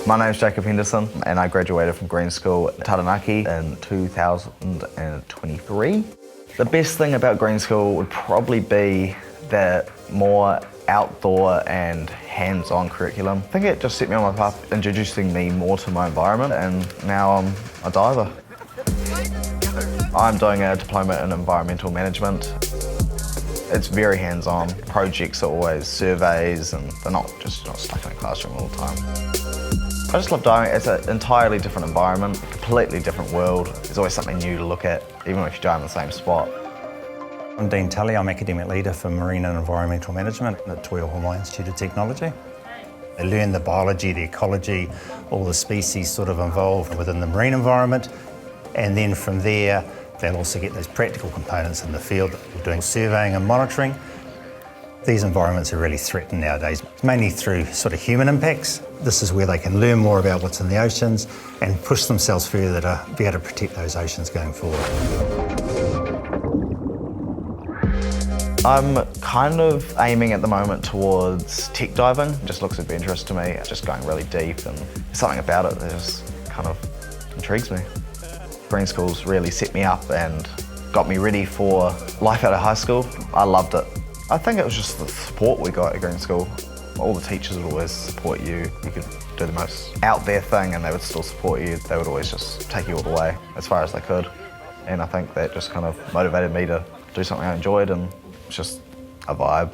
My name's Jakob Henderson and I graduated from Green School Taranaki in 2023. The best thing about Green School would probably be the more outdoor and hands-on curriculum. I think it just set me on my path, introducing me more to my environment, and now I'm a diver. I'm doing a Diploma in Environmental Management. It's very hands-on. Projects are always surveys and they're not stuck in a classroom all the time. I just love diving. It's an entirely different environment, a completely different world. There's always something new to look at, even if you dive in the same spot. I'm Dean Tully, I'm Academic Leader for Marine and Environmental Management at Ohomai Institute of Technology. They learn the biology, the ecology, all the species sort of involved within the marine environment, and then from there they'll also get those practical components in the field, doing surveying and monitoring. These environments are really threatened nowadays, mainly through sort of human impacts. This is where they can learn more about what's in the oceans and push themselves further to be able to protect those oceans going forward. I'm kind of aiming at the moment towards tech diving. It just looks adventurous to me. It's just going really deep, and there's something about it that just kind of intrigues me. Green School's really set me up and got me ready for life out of high school. I loved it. I think it was just the support we got at Green School. All the teachers would always support you. You could do the most out there thing and they would still support you. They would always just take you all the way as far as they could. And I think that just kind of motivated me to do something I enjoyed, and it's just a vibe.